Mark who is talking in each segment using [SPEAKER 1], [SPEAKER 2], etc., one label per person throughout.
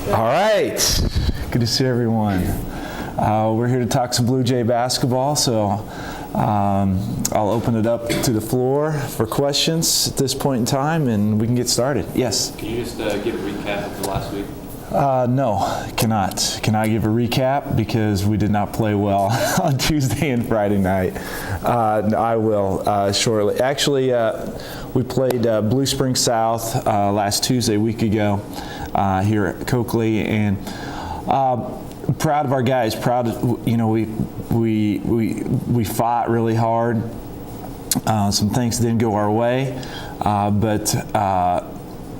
[SPEAKER 1] All right, good to see everyone. We're here to talk some Blue Jay basketball, so I'll open it up to the floor for questions at this point in time, and we can get started. Yes?
[SPEAKER 2] Can you just give a recap of the last week?
[SPEAKER 1] No, cannot give a recap because we did not play well on Tuesday and Friday night. I will shortly. Actually, we played Blue Springs South last Tuesday, a week ago, here at Coakley, and proud of our guys. Proud of, we fought really hard. Some things didn't go our way, but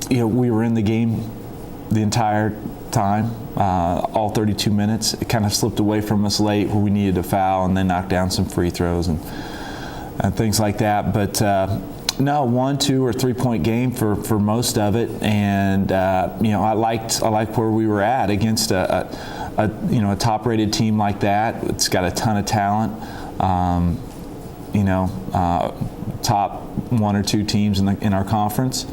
[SPEAKER 1] we were in the game the entire time, all 32 minutes. It kind of slipped away from us late where we needed a foul and then knocked down some free throws and things like that. But no, 1, 2, or 3 point game for most of it, and I liked where we were at against a top-rated team like that. It's got a ton of talent. Top 1 or 2 teams in our conference.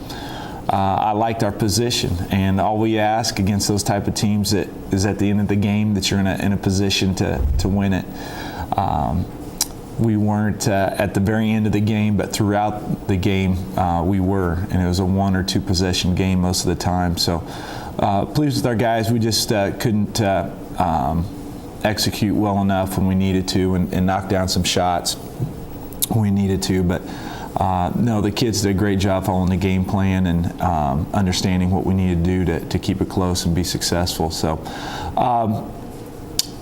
[SPEAKER 1] I liked our position, and all we ask against those type of teams is at the end of the game that you're in a position to win it. We weren't at the very end of the game, but throughout the game we were, and it was a 1 or 2 possession game most of the time. So pleased with our guys. We just couldn't execute well enough when we needed to, and knock down some shots when we needed to, but. No, the kids did a great job following the game plan and understanding what we needed to do to keep it close and be successful. So,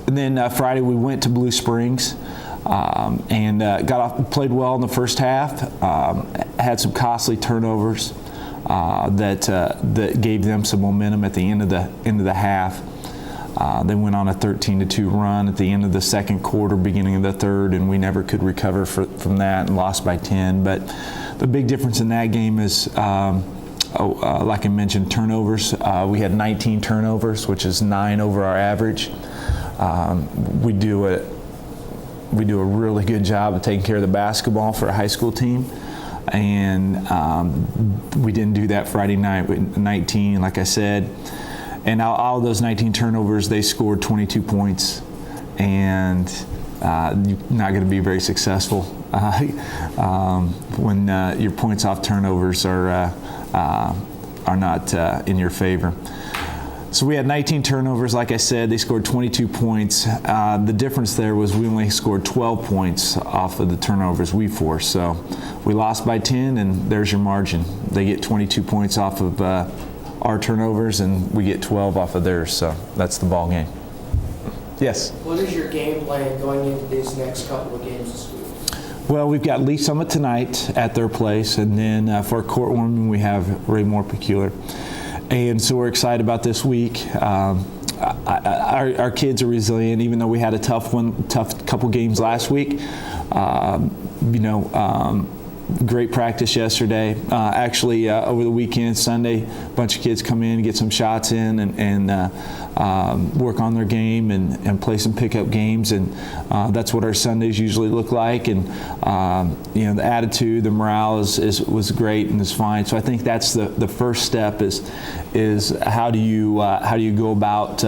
[SPEAKER 1] and then Friday we went to Blue Springs and played well in the first half. Had some costly turnovers that gave them some momentum at the end of the half. They went on a 13-2 run at the end of the second quarter, beginning of the third, and we never could recover from that and lost by 10. But the big difference in that game is, like I mentioned, turnovers. We had 19 turnovers, which is 9 over our average. We do a really good job of taking care of the basketball for a high school team. And we didn't do that Friday night with 19, like I said. And all of those 19 turnovers, they scored 22 points, and you're not going to be very successful when your points off turnovers are not in your favor. So we had 19 turnovers, like I said. They scored 22 points. The difference there was we only scored 12 points off of the turnovers we forced. So we lost by 10, and there's your margin. They get 22 points off of our turnovers, and we get 12 off of theirs, so that's the ball game. Yes?
[SPEAKER 3] What is your game plan going into these next couple of games this week?
[SPEAKER 1] Well, we've got Lee Summit tonight at their place, and then for our court warming we have Raymore Peculiar. And so we're excited about this week. Our kids are resilient, even though we had a tough couple games last week. Great practice yesterday. Actually, over the weekend, Sunday, a bunch of kids come in, get some shots in, and work on their game and play some pickup games. And that's what our Sundays usually look like. And the attitude, the morale was great and is fine. So I think that's the first step is how do you go about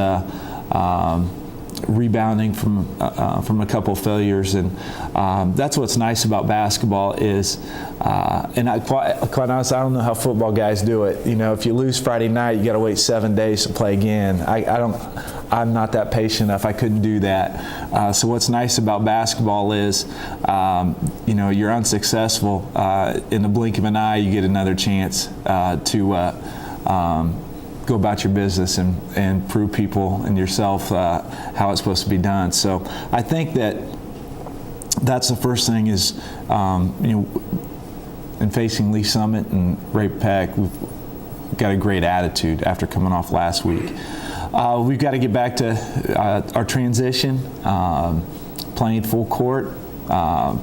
[SPEAKER 1] rebounding from a couple of failures, and that's what's nice about basketball is, and quite honestly, I don't know how football guys do it. If you lose Friday night, you got to wait 7 days to play again. I'm not that patient enough. I couldn't do that. So what's nice about basketball is, you're unsuccessful in the blink of an eye, you get another chance to go about your business and prove people and yourself how it's supposed to be done. So I think that's the first thing is, in facing Lee Summit and Ray Peck, we've got a great attitude after coming off last week. We've got to get back to our transition, playing full court, a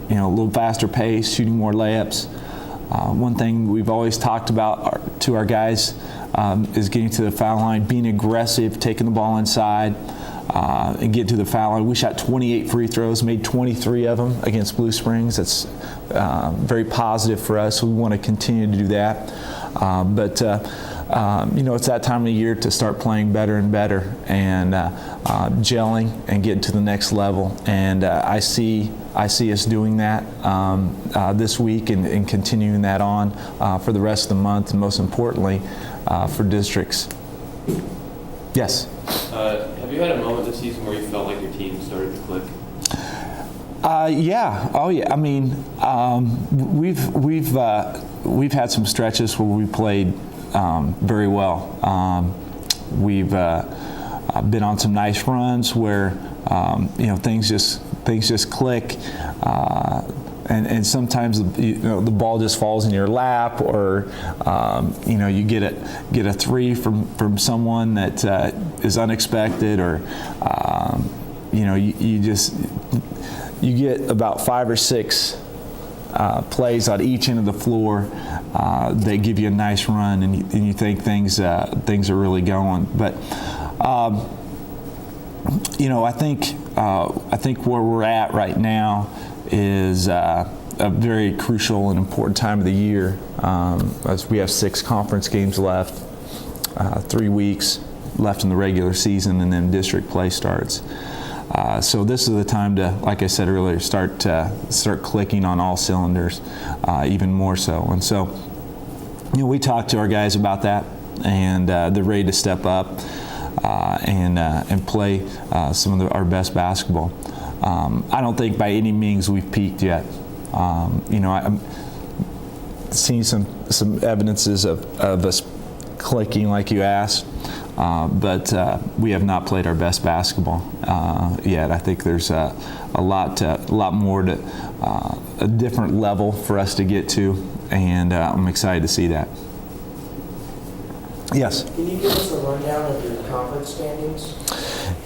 [SPEAKER 1] little faster pace, shooting more layups. One thing we've always talked about to our guys is getting to the foul line, being aggressive, taking the ball inside, and get to the foul line. We shot 28 free throws, made 23 of them against Blue Springs. That's very positive for us. We want to continue to do that. But it's that time of year to start playing better and better and gelling and getting to the next level. And I see us doing that this week and continuing that on for the rest of the month, and most importantly, for districts. Yes?
[SPEAKER 2] Have you had a moment this season where you felt like your team started to click?
[SPEAKER 1] Yeah. Oh, yeah. I mean, we've had some stretches where we played very well. We've been on some nice runs where things just click, and sometimes the ball just falls in your lap, or you get a three from someone that is unexpected, or you get about 5 or 6 plays on each end of the floor that give you a nice run, and you think things are really going. But I think where we're at right now is a very crucial and important time of the year, as we have 6 conference games left, 3 weeks left in the regular season, and then district play starts. So this is the time to, like I said earlier, start clicking on all cylinders, even more so. And so, we talked to our guys about that, and they're ready to step up and play some of our best basketball. I don't think by any means we've peaked yet. I'm seeing some evidences of us clicking, like you asked. But we have not played our best basketball yet. I think there's a lot more to a different level for us to get to, and I'm excited to see that. Yes.
[SPEAKER 3] Can you give us a rundown of your conference standings?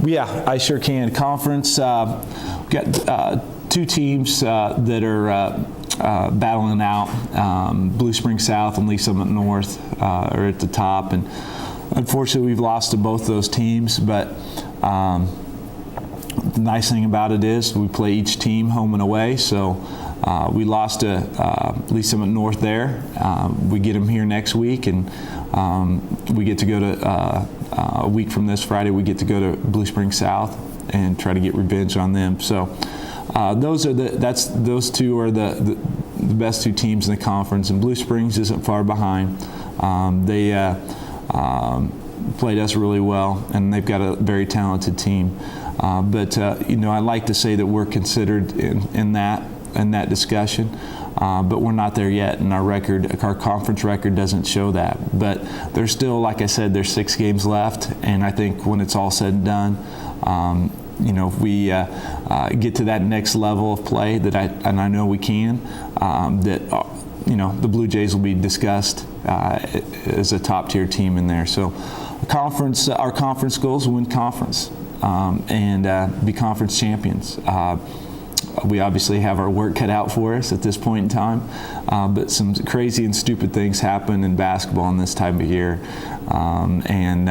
[SPEAKER 1] Yeah, I sure can. Conference, we've got 2 teams that are battling out. Blue Springs South and Lee Summit North are at the top, and unfortunately, we've lost to both those teams, but the nice thing about it is we play each team home and away. So we lost to Lee Summit North there. We get them here next week, and we get to go to a week from this Friday. We get to go to Blue Springs South and try to get revenge on them. So those 2 are the best 2 teams in the conference, and Blue Springs isn't far behind. They played us really well, and they've got a very talented team. But I like to say that we're considered in that discussion, but we're not there yet, and our conference record doesn't show that. But there's still, like I said, there's 6 games left, and I think when it's all said and done, if we get to that next level of play I know we can, the Blue Jays will be discussed as a top-tier team in there. So our conference goals: win conference and be conference champions. We obviously have our work cut out for us at this point in time, but some crazy and stupid things happen in basketball in this time of year, and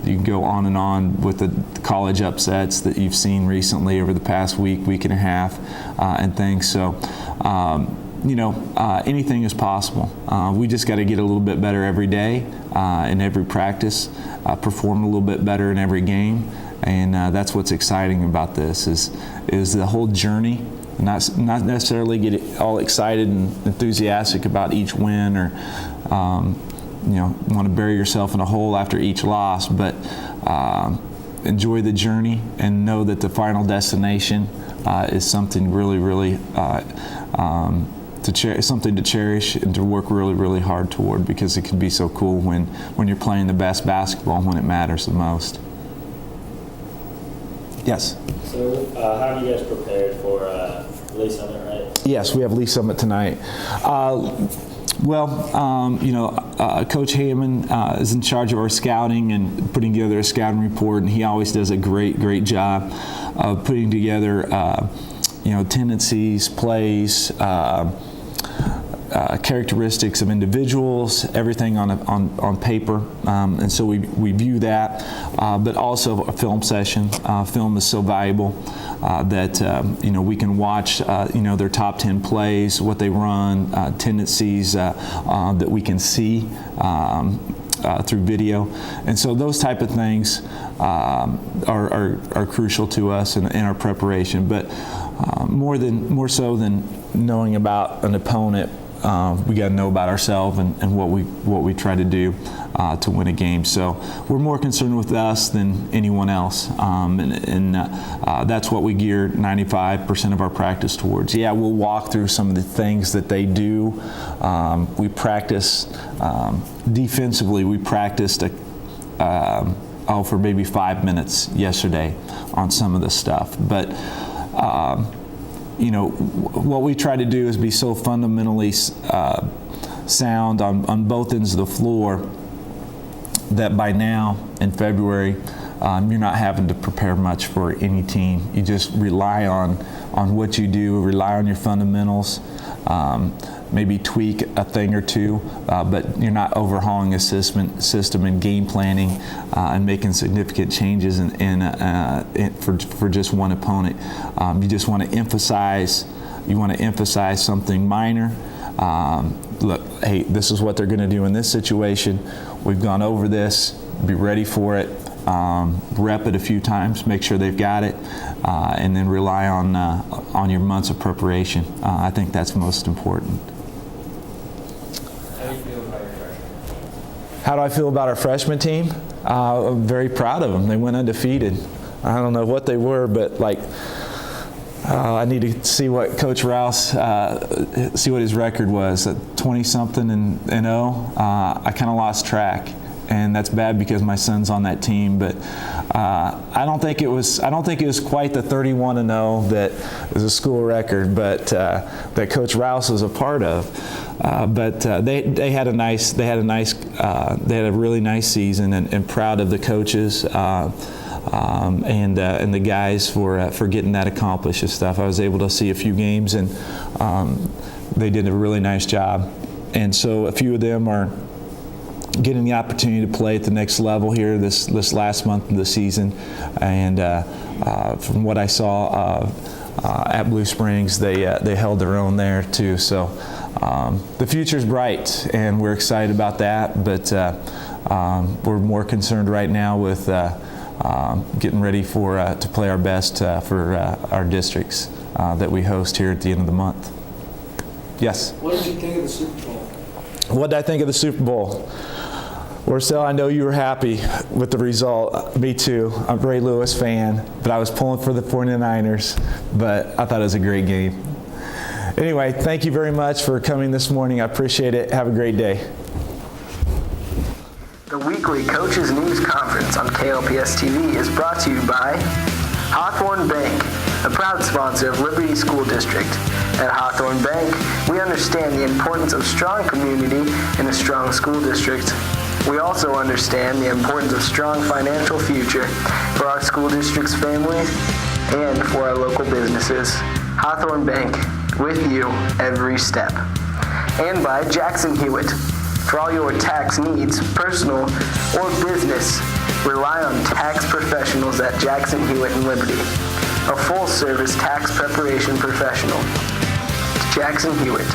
[SPEAKER 1] you can go on and on with the college upsets that you've seen recently over the past week and a half, and things. So anything is possible. We just got to get a little bit better every day, in every practice, perform a little bit better in every game, and that's what's exciting about this is the whole journey. Not necessarily get all excited and enthusiastic about each win, or want to bury yourself in a hole after each loss, but enjoy the journey and know that the final destination is something really, really something to cherish and to work really, really hard toward, because it can be so cool when you're playing the best basketball when it matters the most. Yes?
[SPEAKER 4] So how are you guys prepared for Lee Summit, right?
[SPEAKER 1] Yes, we have Lee Summit tonight. Coach Hammond is in charge of our scouting and putting together a scouting report, and he always does a great job of putting together tendencies, plays, characteristics of individuals, everything on paper, and so we view that, but also a film session. Film is so valuable that we can watch their top 10 plays, what they run, tendencies that we can see. through video. And so those type of things are crucial to us in our preparation. But more so than knowing about an opponent, we got to know about ourselves and what we try to do to win a game. So we're more concerned with us than anyone else, and that's what we gear 95% of our practice towards. Yeah, we'll walk through some of the things that they do. We practice defensively. We practiced for maybe 5 minutes yesterday on some of the stuff, but. What we try to do is be so fundamentally sound on both ends of the floor that by now in February you're not having to prepare much for any team. You just rely on what you do, rely on your fundamentals, maybe tweak a thing or two, but you're not overhauling a system and game planning and making significant changes for just one opponent. You just want to emphasize something minor. Look, hey, this is what they're going to do in this situation. We've gone over this. Be ready for it. Rep it a few times. Make sure they've got it, and then rely on your months of preparation. I think that's most important. How do I feel about our freshman team? I'm very proud of them. They went undefeated. I don't know what they were, but I need to see what Coach Rouse, see what his record was. 20-something and 0. I kind of lost track, and that's bad because my son's on that team. But I don't think it was quite the 31-0 that is a school record, but that Coach Rouse was a part of. But they had a really nice season, and proud of the coaches and the guys for getting that accomplished and stuff. I was able to see a few games, and they did a really nice job. And so a few of them are getting the opportunity to play at the next level here this last month of the season. And from what I saw at Blue Springs, they held their own there too. So the future's bright, and we're excited about that. But we're more concerned right now with getting ready to play our best for our districts that we host here at the end of the month. Yes?
[SPEAKER 3] What did you think of the Super Bowl?
[SPEAKER 1] What did I think of the Super Bowl? Orcel, I know you were happy with the result. Me too. I'm a Ray Lewis fan, but I was pulling for the 49ers, but I thought it was a great game. Anyway, thank you very much for coming this morning. I appreciate it. Have a great day.
[SPEAKER 5] The weekly Coaches News Conference on KLPS TV is brought to you by Hawthorne Bank, a proud sponsor of Liberty School District. At Hawthorne Bank, we understand the importance of strong community in a strong school district. We also understand the importance of strong financial future for our school district's families and for our local businesses. Hawthorne Bank, with you every step. And by Jackson Hewitt. For all your tax needs, personal or business, rely on tax professionals at Jackson Hewitt and Liberty, a full-service tax preparation professional. Jackson Hewitt.